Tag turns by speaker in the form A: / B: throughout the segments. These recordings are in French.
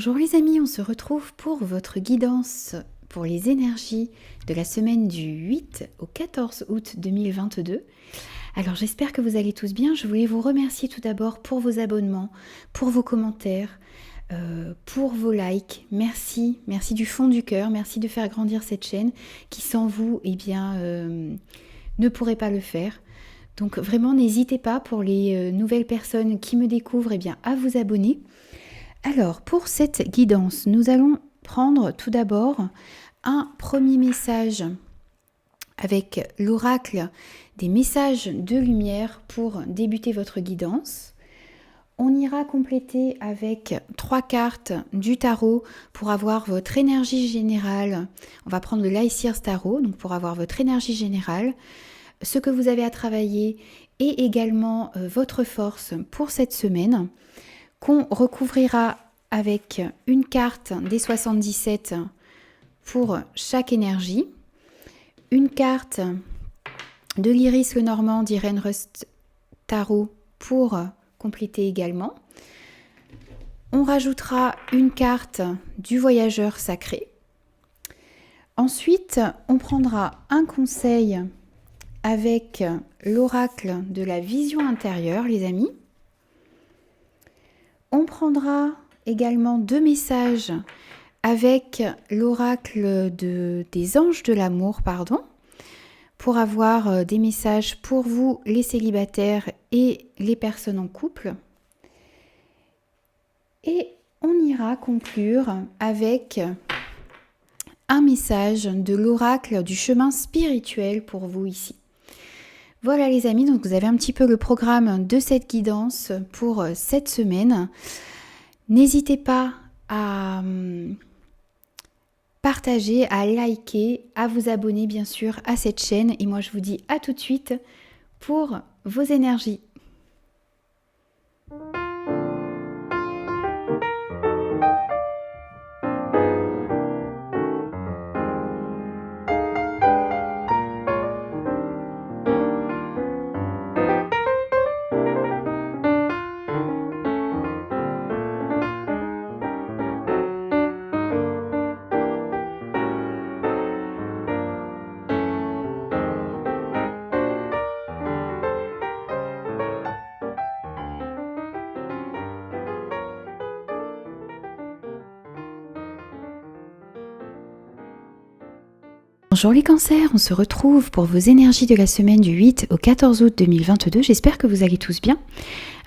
A: Bonjour les amis, on se retrouve pour votre guidance pour les énergies de la semaine du 8 au 14 août 2022. Alors j'espère que vous allez tous bien. Je voulais vous remercier tout d'abord pour vos abonnements, pour vos commentaires, pour vos likes. Merci du fond du cœur, merci de faire grandir cette chaîne qui sans vous ne pourrait pas le faire. Donc vraiment n'hésitez pas pour les nouvelles personnes qui me découvrent à vous abonner. Alors, pour cette guidance, nous allons prendre tout d'abord un premier message avec l'oracle des messages de lumière pour débuter votre guidance. On ira compléter avec 3 cartes du tarot pour avoir votre énergie générale. On va prendre le Lysiers Tarot, donc pour avoir votre énergie générale, ce que vous avez à travailler et également votre force pour cette semaine, qu'on recouvrira avec une carte des 77 pour chaque énergie, une carte de l'Iris le Normand d'Irène Rust Tarot pour compléter également. On rajoutera une carte du Voyageur Sacré. Ensuite, on prendra un conseil avec l'oracle de la vision intérieure, les amis. On prendra également 2 messages avec l'oracle des anges de l'amour, pour avoir des messages pour vous, les célibataires et les personnes en couple. Et on ira conclure avec un message de l'oracle du chemin spirituel pour vous ici. Voilà les amis, donc vous avez un petit peu le programme de cette guidance pour cette semaine. N'hésitez pas à partager, à liker, à vous abonner bien sûr à cette chaîne. Et moi je vous dis à tout de suite pour vos énergies. Bonjour les cancers, on se retrouve pour vos énergies de la semaine du 8 au 14 août 2022. J'espère que vous allez tous bien.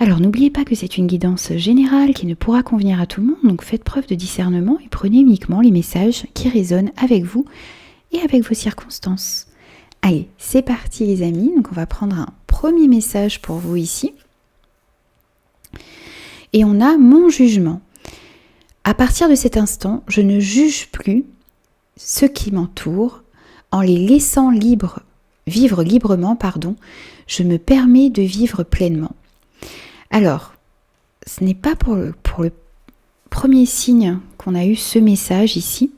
A: Alors n'oubliez pas que c'est une guidance générale qui ne pourra convenir à tout le monde, donc faites preuve de discernement et prenez uniquement les messages qui résonnent avec vous et avec vos circonstances. Allez, c'est parti les amis, donc on va prendre un premier message pour vous ici. Et on a mon jugement. À partir de cet instant, je ne juge plus ce qui m'entoure. En les laissant vivre librement, je me permets de vivre pleinement. Alors, ce n'est pas pour le premier signe qu'on a eu ce message ici.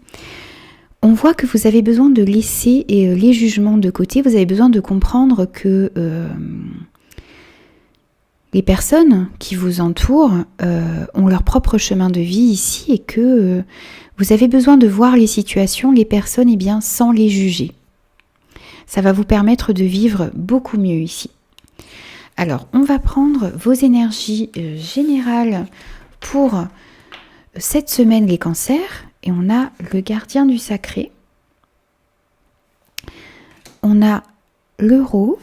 A: On voit que vous avez besoin de laisser les jugements de côté. Vous avez besoin de comprendre que les personnes qui vous entourent ont leur propre chemin de vie ici et que vous avez besoin de voir les situations, les personnes, sans les juger. Ça va vous permettre de vivre beaucoup mieux ici. Alors, on va prendre vos énergies générales pour cette semaine, les cancers. Et on a le gardien du sacré. On a l'euro.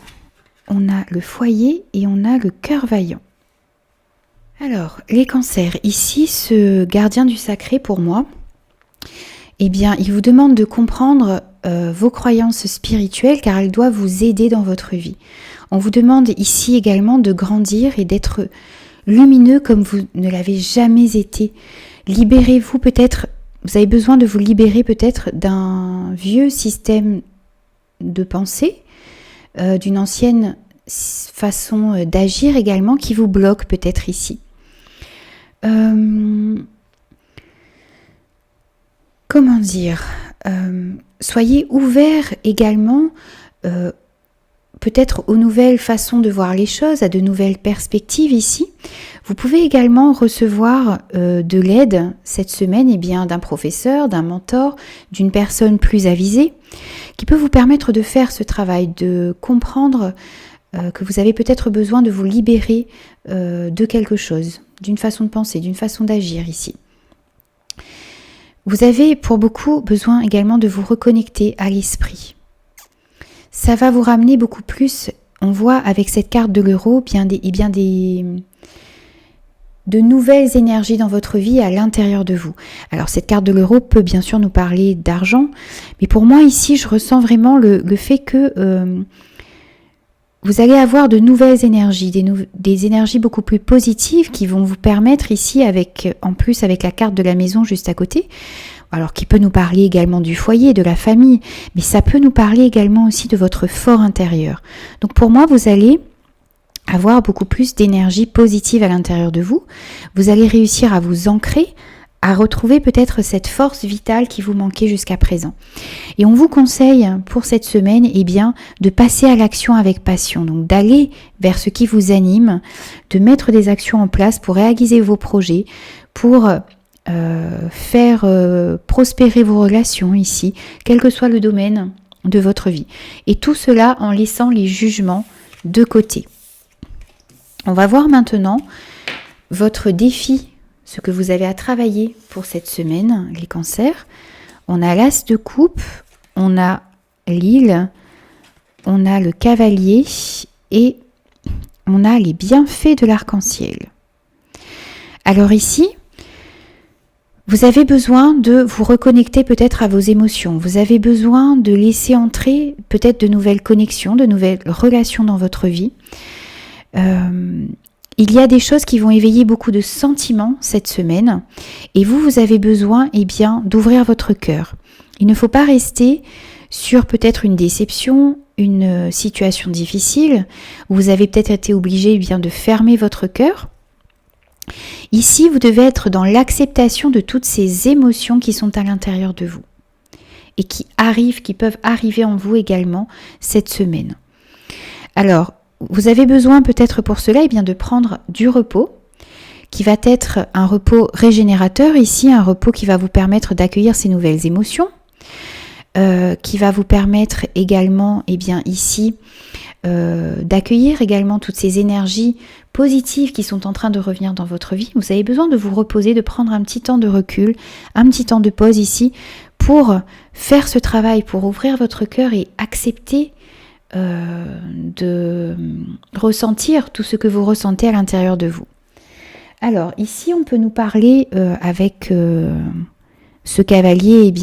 A: On a le foyer et on a le cœur vaillant. Alors, les cancers, ici, ce gardien du sacré pour moi, il vous demande de comprendre vos croyances spirituelles car elles doivent vous aider dans votre vie. On vous demande ici également de grandir et d'être lumineux comme vous ne l'avez jamais été. Libérez-vous peut-être, vous avez besoin de vous libérer peut-être d'un vieux système de pensée, d'une ancienne façon d'agir également qui vous bloque peut-être ici. Comment dire, soyez ouverts également peut-être aux nouvelles façons de voir les choses, à de nouvelles perspectives ici. Vous pouvez également recevoir de l'aide cette semaine d'un professeur, d'un mentor, d'une personne plus avisée qui peut vous permettre de faire ce travail, de comprendre que vous avez peut-être besoin de vous libérer de quelque chose, d'une façon de penser, d'une façon d'agir ici. Vous avez pour beaucoup besoin également de vous reconnecter à l'esprit. Ça va vous ramener beaucoup plus, on voit avec cette carte de l'euro, de nouvelles énergies dans votre vie à l'intérieur de vous. Alors cette carte de l'euro peut bien sûr nous parler d'argent, mais pour moi ici je ressens vraiment le fait que vous allez avoir de nouvelles énergies, des énergies beaucoup plus positives qui vont vous permettre ici, en plus avec la carte de la maison juste à côté, alors qui peut nous parler également du foyer, de la famille, mais ça peut nous parler également aussi de votre fort intérieur. Donc pour moi, vous allez avoir beaucoup plus d'énergie positive à l'intérieur de vous. Vous allez réussir à vous ancrer, à retrouver peut-être cette force vitale qui vous manquait jusqu'à présent. Et on vous conseille pour cette semaine de passer à l'action avec passion, donc d'aller vers ce qui vous anime, de mettre des actions en place pour réaliser vos projets, pour faire prospérer vos relations ici, quel que soit le domaine de votre vie. Et tout cela en laissant les jugements de côté. On va voir maintenant votre défi, ce que vous avez à travailler pour cette semaine, les cancers. On a l'as de coupe, on a l'île, on a le cavalier et on a les bienfaits de l'arc-en-ciel. Alors ici, vous avez besoin de vous reconnecter peut-être à vos émotions. Vous avez besoin de laisser entrer peut-être de nouvelles connexions, de nouvelles relations dans votre vie. Il y a des choses qui vont éveiller beaucoup de sentiments cette semaine et vous avez besoin d'ouvrir votre cœur. Il ne faut pas rester sur peut-être une déception, une situation difficile où vous avez peut-être été obligé de fermer votre cœur. Ici, vous devez être dans l'acceptation de toutes ces émotions qui sont à l'intérieur de vous et qui peuvent arriver en vous également cette semaine. Alors, vous avez besoin peut-être pour cela de prendre du repos, qui va être un repos régénérateur ici, un repos qui va vous permettre d'accueillir ces nouvelles émotions, qui va vous permettre également d'accueillir également toutes ces énergies positives qui sont en train de revenir dans votre vie. Vous avez besoin de vous reposer, de prendre un petit temps de recul, un petit temps de pause ici pour faire ce travail, pour ouvrir votre cœur et accepter de ressentir tout ce que vous ressentez à l'intérieur de vous. Alors ici on peut nous parler avec ce cavalier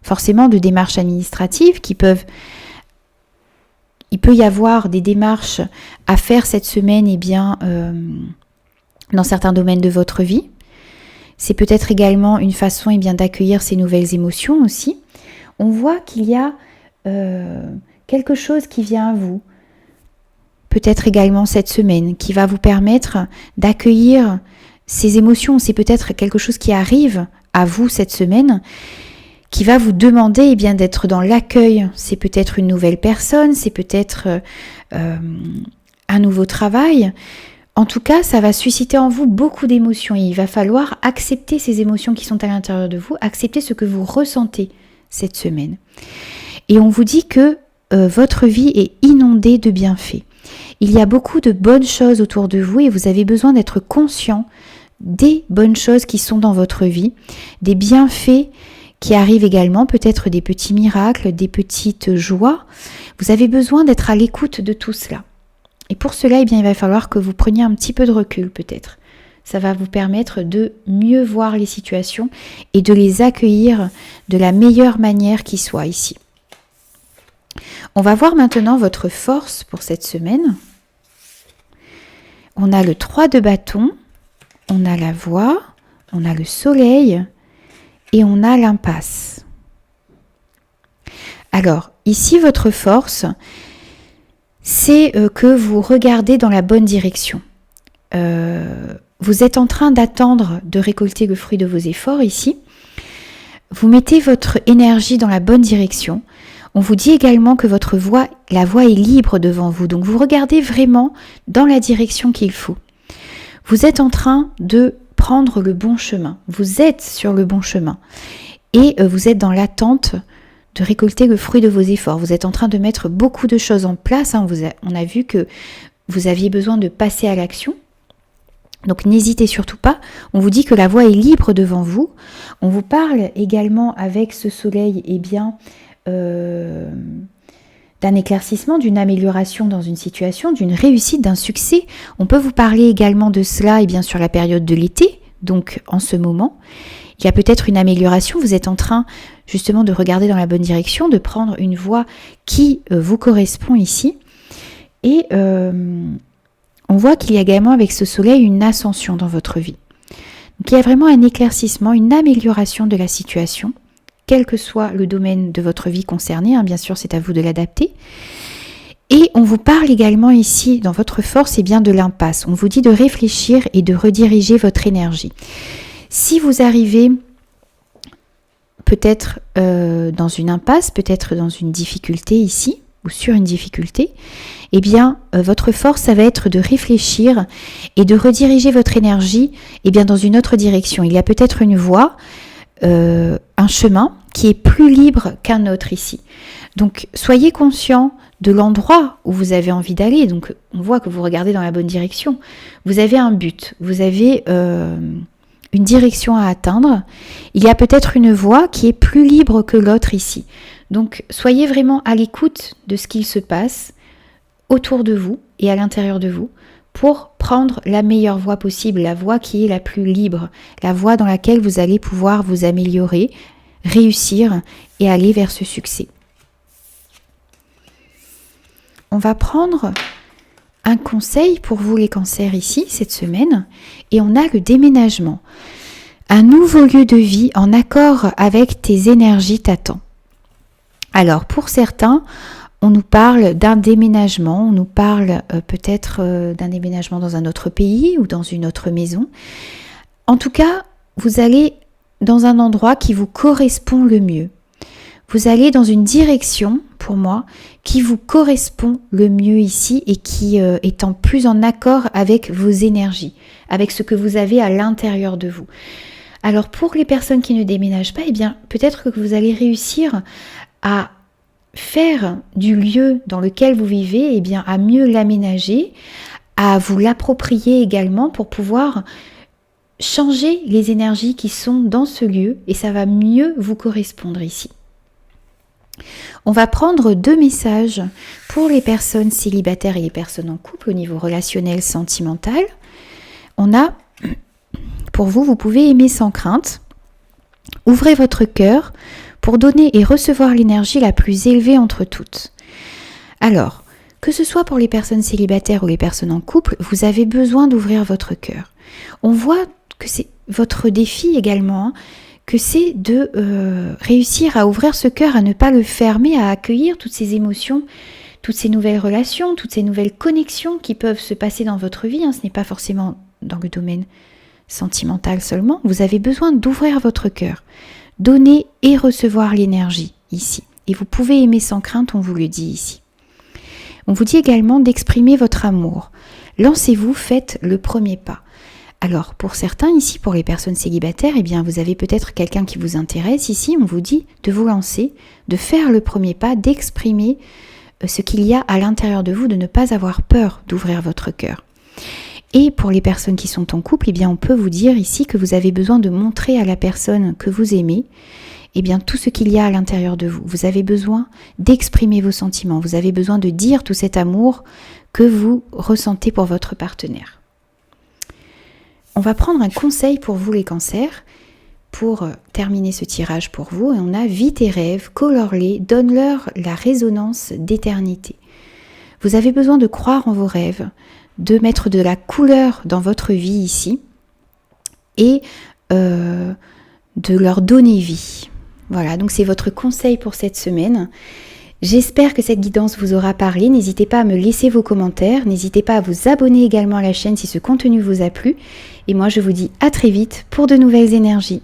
A: forcément de démarches administratives il peut y avoir des démarches à faire cette semaine dans certains domaines de votre vie. C'est peut-être également une façon d'accueillir ces nouvelles émotions aussi. On voit qu'il y a quelque chose qui vient à vous, peut-être également cette semaine, qui va vous permettre d'accueillir ces émotions. C'est peut-être quelque chose qui arrive à vous cette semaine, qui va vous demander d'être dans l'accueil. C'est peut-être une nouvelle personne, c'est peut-être un nouveau travail. En tout cas, ça va susciter en vous beaucoup d'émotions et il va falloir accepter ces émotions qui sont à l'intérieur de vous, accepter ce que vous ressentez cette semaine. Et on vous dit que votre vie est inondée de bienfaits. Il y a beaucoup de bonnes choses autour de vous et vous avez besoin d'être conscient des bonnes choses qui sont dans votre vie, des bienfaits qui arrivent également, peut-être des petits miracles, des petites joies. Vous avez besoin d'être à l'écoute de tout cela. Et pour cela, il va falloir que vous preniez un petit peu de recul peut-être. Ça va vous permettre de mieux voir les situations et de les accueillir de la meilleure manière qui soit ici. On va voir maintenant votre force pour cette semaine. On a le 3 de bâton, on a la voix, on a le soleil et on a l'impasse. Alors, ici, votre force, c'est que vous regardez dans la bonne direction. Vous êtes en train d'attendre de récolter le fruit de vos efforts ici. Vous mettez votre énergie dans la bonne direction. On vous dit également que la voie est libre devant vous. Donc vous regardez vraiment dans la direction qu'il faut. vous êtes en train de prendre le bon chemin. Vous êtes sur le bon chemin. Et vous êtes dans l'attente de récolter le fruit de vos efforts. Vous êtes en train de mettre beaucoup de choses en place. On a vu que vous aviez besoin de passer à l'action. Donc n'hésitez surtout pas. On vous dit que la voie est libre devant vous. On vous parle également avec ce soleil, d'un éclaircissement, d'une amélioration dans une situation, d'une réussite, d'un succès. On peut vous parler également de cela sur la période de l'été, donc en ce moment. Il y a peut-être une amélioration, vous êtes en train justement de regarder dans la bonne direction, de prendre une voie qui vous correspond ici. Et on voit qu'il y a également avec ce soleil une ascension dans votre vie. Donc il y a vraiment un éclaircissement, une amélioration de la situation, quel que soit le domaine de votre vie concerné, bien sûr c'est à vous de l'adapter. Et on vous parle également ici, dans votre force, de l'impasse. On vous dit de réfléchir et de rediriger votre énergie. Si vous arrivez peut-être dans une impasse, peut-être dans une difficulté ici, ou sur une difficulté, votre force, ça va être de réfléchir et de rediriger votre énergie dans une autre direction. Il y a peut-être une voie, un chemin qui est plus libre qu'un autre ici. Donc, soyez conscient de l'endroit où vous avez envie d'aller. Donc, on voit que vous regardez dans la bonne direction. Vous avez un but, vous avez une direction à atteindre. Il y a peut-être une voie qui est plus libre que l'autre ici. Donc, soyez vraiment à l'écoute de ce qu'il se passe autour de vous et à l'intérieur de vous pour prendre la meilleure voie possible, la voie qui est la plus libre, la voie dans laquelle vous allez pouvoir vous améliorer, réussir et aller vers ce succès. On va prendre un conseil pour vous les cancers ici, cette semaine, et on a le déménagement. Un nouveau lieu de vie en accord avec tes énergies t'attend. Alors, pour certains, on nous parle d'un déménagement, on nous parle peut-être d'un déménagement dans un autre pays ou dans une autre maison. En tout cas, vous allez dans un endroit qui vous correspond le mieux. Vous allez dans une direction, pour moi, qui vous correspond le mieux ici et qui est en plus en accord avec vos énergies, avec ce que vous avez à l'intérieur de vous. Alors pour les personnes qui ne déménagent pas, peut-être que vous allez réussir à faire du lieu dans lequel vous vivez, à mieux l'aménager, à vous l'approprier également pour pouvoir changer les énergies qui sont dans ce lieu et ça va mieux vous correspondre ici. On va prendre 2 messages pour les personnes célibataires et les personnes en couple au niveau relationnel, sentimental. On a, pour vous, vous pouvez aimer sans crainte. Ouvrez votre cœur pour donner et recevoir l'énergie la plus élevée entre toutes. Alors, que ce soit pour les personnes célibataires ou les personnes en couple, vous avez besoin d'ouvrir votre cœur. On voit que c'est votre défi également, que c'est de réussir à ouvrir ce cœur, à ne pas le fermer, à accueillir toutes ces émotions, toutes ces nouvelles relations, toutes ces nouvelles connexions qui peuvent se passer dans votre vie. Ce n'est pas forcément dans le domaine sentimental seulement. Vous avez besoin d'ouvrir votre cœur, donner et recevoir l'énergie ici. Et vous pouvez aimer sans crainte, on vous le dit ici. On vous dit également d'exprimer votre amour. Lancez-vous, faites le premier pas. Alors, pour certains ici, pour les personnes célibataires, vous avez peut-être quelqu'un qui vous intéresse. Ici, on vous dit de vous lancer, de faire le premier pas, d'exprimer ce qu'il y a à l'intérieur de vous, de ne pas avoir peur d'ouvrir votre cœur. Et pour les personnes qui sont en couple, on peut vous dire ici que vous avez besoin de montrer à la personne que vous aimez tout ce qu'il y a à l'intérieur de vous. Vous avez besoin d'exprimer vos sentiments, vous avez besoin de dire tout cet amour que vous ressentez pour votre partenaire. On va prendre un conseil pour vous les cancers, pour terminer ce tirage pour vous. Et on a vis tes rêves, colore-les, donne-leur la résonance d'éternité. Vous avez besoin de croire en vos rêves, de mettre de la couleur dans votre vie ici et de leur donner vie. Voilà, donc c'est votre conseil pour cette semaine. J'espère que cette guidance vous aura parlé. N'hésitez pas à me laisser vos commentaires. N'hésitez pas à vous abonner également à la chaîne si ce contenu vous a plu. Et moi, je vous dis à très vite pour de nouvelles énergies.